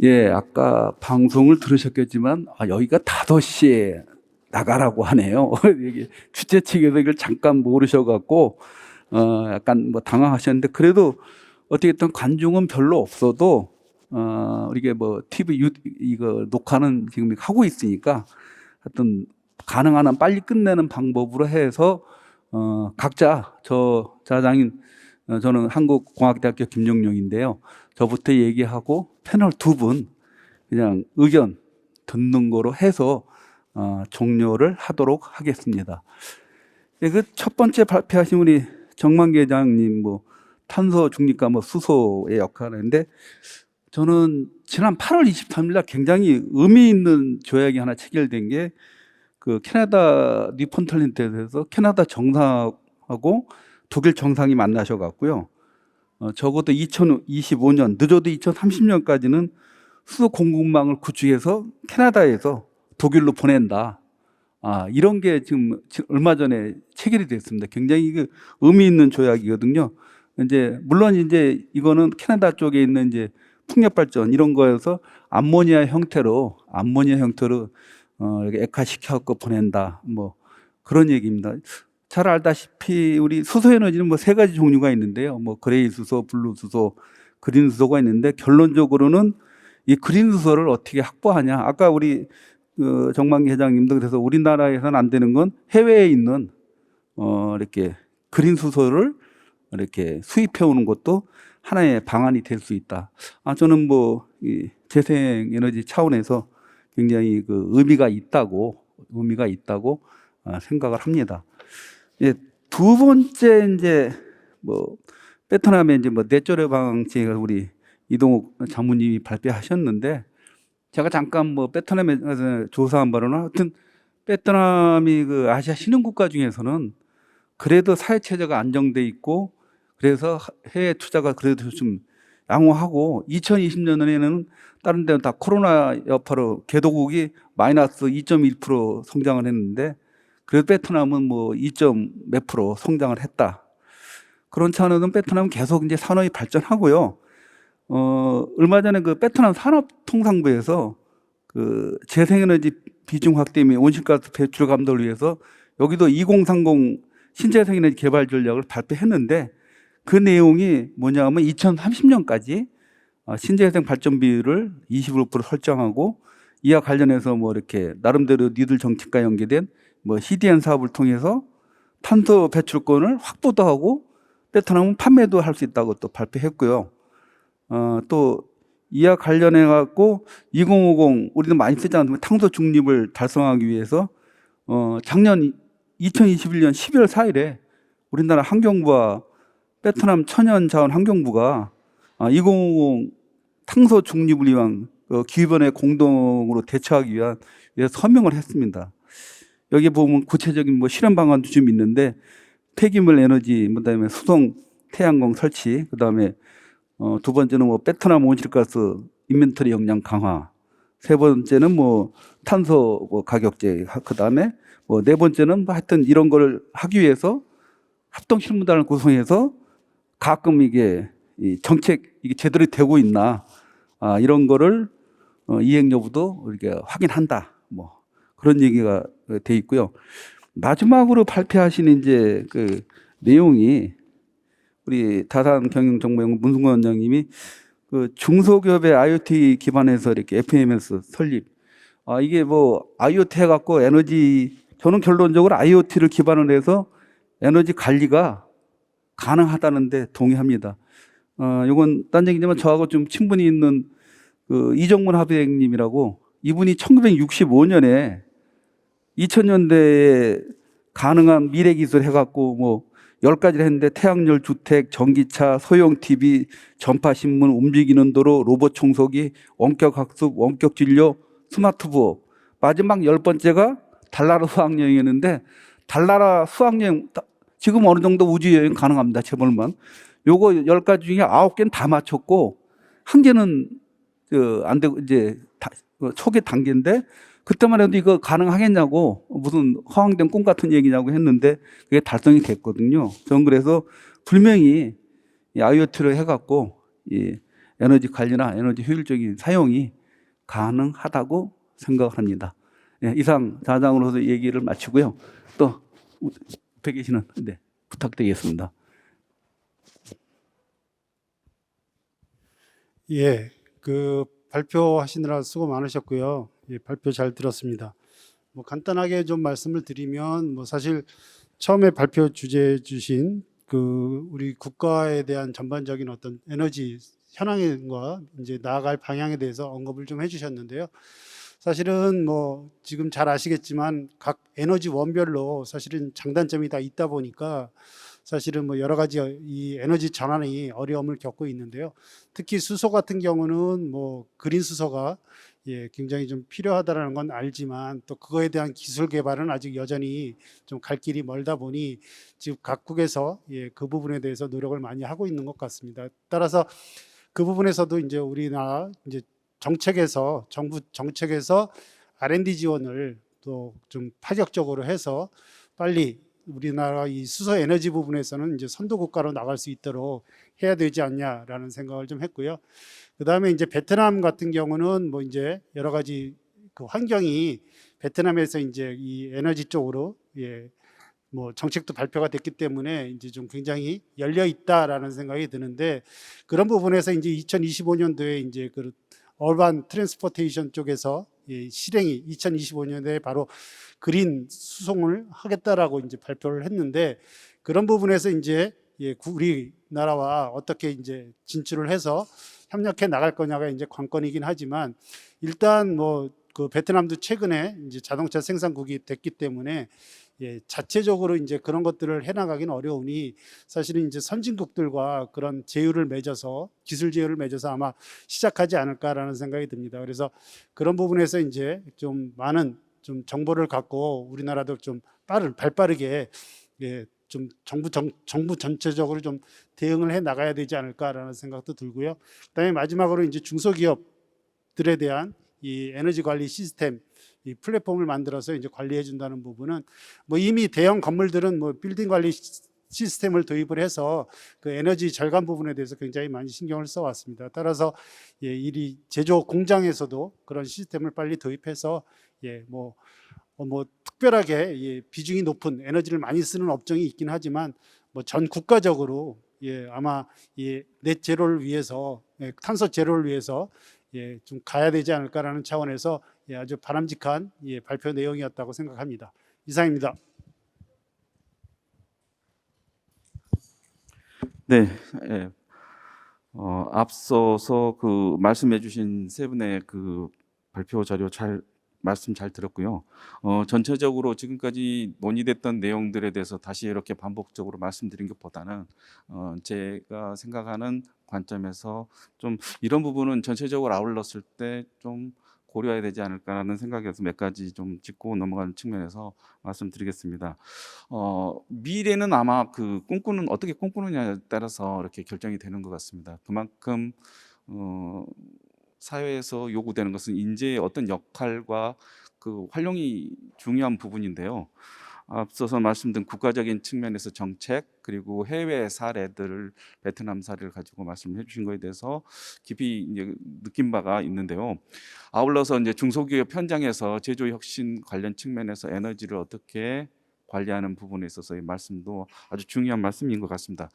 예, 아까 방송을 들으셨겠지만, 여기가 5시에 나가라고 하네요. 이게 주최 측에서 이걸 잠깐 모르셔갖고, 약간 뭐 당황하셨는데, 그래도 어떻게든 관중은 별로 없어도, 이게 뭐 TV 이거 녹화는 지금 하고 있으니까, 하여튼 가능한 한 빨리 끝내는 방법으로 해서, 각자, 자장인, 저는 한국공학대학교 김정용인데요. 저부터 얘기하고 패널 2분 그냥 의견 듣는 거로 해서 종료를 하도록 하겠습니다. 그 첫 번째 발표하신 우리 정만기 회장님 뭐 탄소 중립과 뭐 수소의 역할인데 저는 지난 8월 23일 날 굉장히 의미 있는 조약이 하나 체결된 게 그 캐나다 뉴폰틀랜드에서 캐나다 정상하고 독일 정상이 만나셔 갖고요. 적어도 2025년, 늦어도 2030년까지는 수소 공급망을 구축해서 캐나다에서 독일로 보낸다. 이런 게 지금 얼마 전에 체결이 됐습니다. 굉장히 그 의미 있는 조약이거든요. 이제 물론 이제 이거는 캐나다 쪽에 있는 이제 풍력 발전 이런 거여서 암모니아 형태로 이렇게 액화시켜갖고 보낸다. 뭐 그런 얘기입니다. 잘 알다시피 우리 수소 에너지는 뭐 3가지 종류가 있는데요. 뭐 그레이 수소, 블루 수소, 그린 수소가 있는데 결론적으로는 이 그린 수소를 어떻게 확보하냐. 아까 우리 정만기 회장님도 그래서 우리나라에서는 안 되는 건 해외에 있는 이렇게 그린 수소를 이렇게 수입해 오는 것도 하나의 방안이 될 수 있다. 저는 뭐 이 재생 에너지 차원에서 굉장히 그 의미가 있다고 생각을 합니다. 예, 두 번째 이제 뭐 베트남의 이제 뭐 뇌조류 방식을 우리 이동욱 장모님이 발표하셨는데 제가 잠깐 뭐 베트남에 조사한 바로는 하여튼 베트남이 그 아시아 신흥국가 중에서는 그래도 사회 체제가 안정돼 있고 그래서 해외 투자가 그래도 좀 양호하고 2020년에는 다른 데는 다 코로나 여파로 개도국이 마이너스 2.1% 성장을 했는데 그래도 베트남은 뭐 2몇 프로 성장을 했다. 그런 차원에서는 베트남은 계속 이제 산업이 발전하고요. 얼마 전에 그 베트남 산업통상부에서 그 재생에너지 비중 확대 및 온실가스 배출 감독을 위해서 여기도 2030 신재생에너지 개발 전략을 발표했는데 그 내용이 뭐냐면 2030년까지 신재생 발전 비율을 25% 설정하고 이와 관련해서 뭐 이렇게 나름대로 니들 정책과 연계된 뭐 CDN 사업을 통해서 탄소 배출권을 확보도 하고 베트남은 판매도 할 수 있다고 또 발표했고요. 또 이와 관련해 갖고 2050 우리도 많이 쓰지 않지만 탄소 중립을 달성하기 위해서 작년 2021년 12월 4일에 우리나라 환경부와 베트남 천연자원 환경부가 2050 탄소 중립을 위한 기후변화에 공동으로 대처하기 위한 서명을 했습니다. 여기 보면 구체적인 뭐 실현 방안도 좀 있는데 폐기물 에너지, 그다음에 수송 태양광 설치, 그다음에 두 번째는 뭐 베트남 온실가스 인벤토리 역량 강화, 세 번째는 뭐 탄소 뭐 가격제, 그다음에 뭐 네 번째는 뭐 하여튼 이런 걸 하기 위해서 합동 실무단을 구성해서 가끔 이게 이 정책 이게 제대로 되고 있나 이런 거를 이행 여부도 이렇게 확인한다. 뭐 그런 얘기가 돼 있고요. 마지막으로 발표하신 이제 그 내용이 우리 다산경영정보연구원 문승건 원장님이 그 중소기업의 IoT 기반해서 이렇게 FMS 설립. 이게 뭐 IoT 해갖고 에너지 저는 결론적으로 IoT를 기반으로 해서 에너지 관리가 가능하다는데 동의합니다. 이건 딴 얘기지만 저하고 좀 친분이 있는 그 이정문 화백님이라고 이분이 1965년에 2000년대에 가능한 미래 기술 해갖고 뭐 10가지를 했는데 태양열 주택, 전기차, 소형 TV, 전파 신문, 움직이는 도로, 로봇 청소기, 원격 학습, 원격 진료, 스마트 부업. 마지막 10번째가 달나라 수학여행이었는데 달나라 수학여행 지금 어느 정도 우주 여행 가능합니다. 재벌만. 요거 10가지 중에 9개는 다 맞췄고 1개는 안 되고 이제 초기 단계인데 그때만 해도 이거 가능하겠냐고 무슨 허황된 꿈 같은 얘기냐고 했는데 그게 달성이 됐거든요. 저는 그래서 분명히 이 IoT를 해갖고 이 에너지 관리나 에너지 효율적인 사용이 가능하다고 생각합니다. 예, 이상 자장으로서 얘기를 마치고요. 또 옆에 계시는 네, 부탁드리겠습니다. 예, 발표하시느라 수고 많으셨고요. 예, 발표 잘 들었습니다. 뭐 간단하게 좀 말씀을 드리면, 뭐 사실 처음에 발표 주제 주신 우리 국가에 대한 전반적인 어떤 에너지 현황과 이제 나아갈 방향에 대해서 언급을 좀 해주셨는데요. 사실은 뭐 지금 잘 아시겠지만 각 에너지 원별로 사실은 장단점이 다 있다 보니까 사실은 뭐 여러 가지 이 에너지 전환이 어려움을 겪고 있는데요. 특히 수소 같은 경우는 뭐 그린 수소가 굉장히 좀 필요하다라는 건 알지만 또 그거에 대한 기술 개발은 아직 여전히 좀 갈 길이 멀다 보니 지금 각국에서 그 부분에 대해서 노력을 많이 하고 있는 것 같습니다. 따라서 그 부분에서도 이제 우리나라 이제 정부 정책에서 R&D 지원을 또 좀 파격적으로 해서 빨리 우리나라 이 수소 에너지 부분에서는 이제 선도 국가로 나갈 수 있도록 해야 되지 않냐라는 생각을 좀 했고요. 그다음에 이제 베트남 같은 경우는 뭐 이제 여러 가지 그 환경이 베트남에서 이제 이 에너지 쪽으로 뭐 정책도 발표가 됐기 때문에 이제 좀 굉장히 열려 있다라는 생각이 드는데, 그런 부분에서 이제 2025년도에 이제 얼반 트랜스포테이션 쪽에서 실행이 2025년에 바로 그린 수송을 하겠다라고 이제 발표를 했는데, 그런 부분에서 이제 우리나라와 어떻게 이제 진출을 해서 협력해 나갈 거냐가 이제 관건이긴 하지만, 일단 뭐 베트남도 최근에 이제 자동차 생산국이 됐기 때문에 자체적으로 이제 그런 것들을 해나가기는 어려우니 사실은 이제 선진국들과 그런 제휴를 맺어서 기술 제휴를 맺어서 아마 시작하지 않을까라는 생각이 듭니다. 그래서 그런 부분에서 이제 좀 많은 좀 정보를 갖고 우리나라도 좀 발빠르게 좀 정부 전체적으로 좀 대응을 해 나가야 되지 않을까라는 생각도 들고요. 그다음에 마지막으로 이제 중소기업들에 대한 이 에너지 관리 시스템, 이 플랫폼을 만들어서 이제 관리해 준다는 부분은 뭐 이미 대형 건물들은 뭐 빌딩 관리 시스템을 도입을 해서 그 에너지 절감 부분에 대해서 굉장히 많이 신경을 써왔습니다. 따라서 이 제조 공장에서도 그런 시스템을 빨리 도입해서 뭐 특별하게 비중이 높은 에너지를 많이 쓰는 업종이 있긴 하지만 뭐 전 국가적으로 아마 넷 제로를 위해서 탄소 제로를 위해서 좀 가야 되지 않을까라는 차원에서 아주 바람직한 발표 내용이었다고 생각합니다. 이상입니다. 네, 예. 앞서서 그 말씀해주신 세 분의 그 발표 자료 말씀 잘 들었고요. 전체적으로 지금까지 논의됐던 내용들에 대해서 다시 이렇게 반복적으로 말씀드린 것보다는 제가 생각하는 관점에서 좀 이런 부분은 전체적으로 아울렀을 때 좀 고려해야 되지 않을까라는 생각에서 몇 가지 좀 짚고 넘어가는 측면에서 말씀드리겠습니다. 미래는 아마 꿈꾸는 어떻게 꿈꾸느냐에 따라서 이렇게 결정이 되는 것 같습니다. 그만큼 사회에서 요구되는 것은 인재의 어떤 역할과 그 활용이 중요한 부분인데요. 앞서서 말씀드린 국가적인 측면에서 정책 그리고 해외 사례들을 베트남 사례를 가지고 말씀해 주신 것에 대해서 깊이 이제 느낀 바가 있는데요. 아울러서 이제 중소기업 현장에서 제조 혁신 관련 측면에서 에너지를 어떻게 관리하는 부분에 있어서의 말씀도 아주 중요한 말씀인 것 같습니다.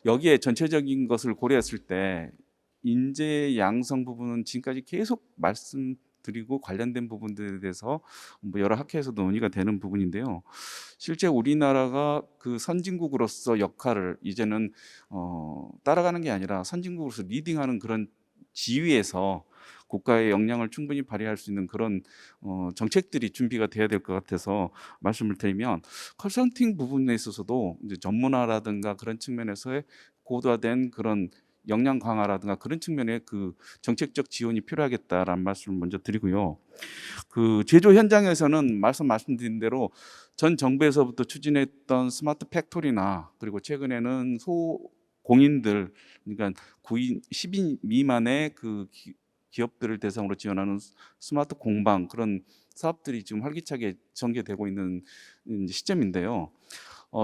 여기에 전체적인 것을 고려했을 때 인재 양성 부분은 지금까지 계속 말씀드리고 관련된 부분들에 대해서 뭐 여러 학회에서도 논의가 되는 부분인데요. 실제 우리나라가 그 선진국으로서 역할을 이제는 따라가는 게 아니라 선진국으로서 리딩하는 그런 지위에서 국가의 역량을 충분히 발휘할 수 있는 그런 정책들이 준비가 돼야 될 것 같아서 말씀을 드리면, 컨설팅 부분에 있어서도 이제 전문화라든가 그런 측면에서의 고도화된 그런 역량 강화라든가 그런 측면의 그 정책적 지원이 필요하겠다라는 말씀을 먼저 드리고요. 그 제조 현장에서는 말씀드린 대로 전 정부에서부터 추진했던 스마트 팩토리나 그리고 최근에는 소공인들, 그러니까 9인 10인 미만의 그 기업들을 대상으로 지원하는 스마트 공방, 그런 사업들이 지금 활기차게 전개되고 있는 시점인데요.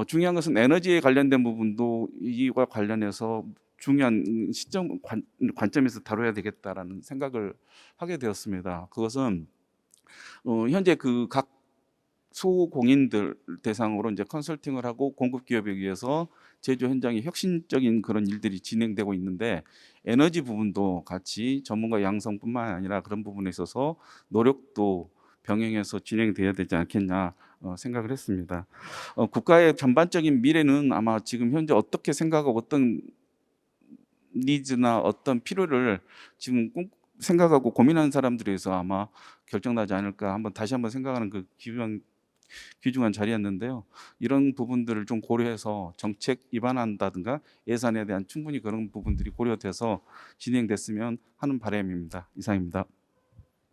중요한 것은 에너지에 관련된 부분도 이와 관련해서 중요한 시점 관점에서 다뤄야 되겠다라는 생각을 하게 되었습니다. 그것은 현재 그 각 소공인들 대상으로 이제 컨설팅을 하고 공급 기업에 의해서 제조 현장에 혁신적인 그런 일들이 진행되고 있는데 에너지 부분도 같이 전문가 양성뿐만 아니라 그런 부분에 있어서 노력도 병행해서 진행돼야 되지 않겠냐 생각을 했습니다. 국가의 전반적인 미래는 아마 지금 현재 어떻게 생각하고 어떤 니즈나 어떤 필요를 지금 생각하고 고민하는 사람들에 의해서 아마 결정나지 않을까 다시 한번 생각하는 그 귀중한 자리였는데요. 이런 부분들을 좀 고려해서 정책 입안한다든가 예산에 대한 충분히 그런 부분들이 고려돼서 진행됐으면 하는 바람입니다. 이상입니다.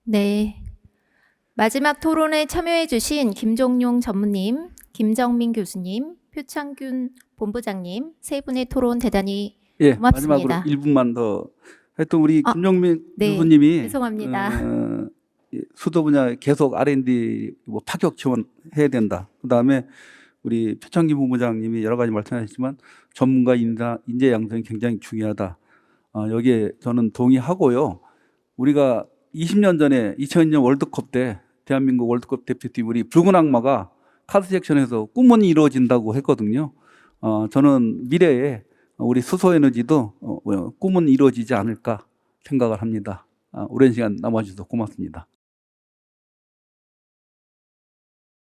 네. 마지막 토론에 참여해주신 김종용 전무님, 김정민 교수님, 표창균 본부장님 세 분의 토론 대단히 예, 고맙습니다. 마지막으로 1분만 더. 하여튼 우리 김종민 네, 교수님이 죄송합니다. 수도 분야에 계속 R&D 파격 지원해야 된다. 그다음에 우리 표창기 본부장님이 여러 가지 말씀하셨지만 전문가 인재 양성이 굉장히 중요하다. 여기에 저는 동의하고요. 우리가 20년 전에 2002년 월드컵 때 대한민국 월드컵 대표팀 우리 붉은 악마가 카드 섹션에서 꿈은 이루어진다고 했거든요. 저는 미래에 우리 수소에너지도 꿈은 이루어지지 않을까 생각을 합니다. 오랜 시간 남아주셔서 고맙습니다.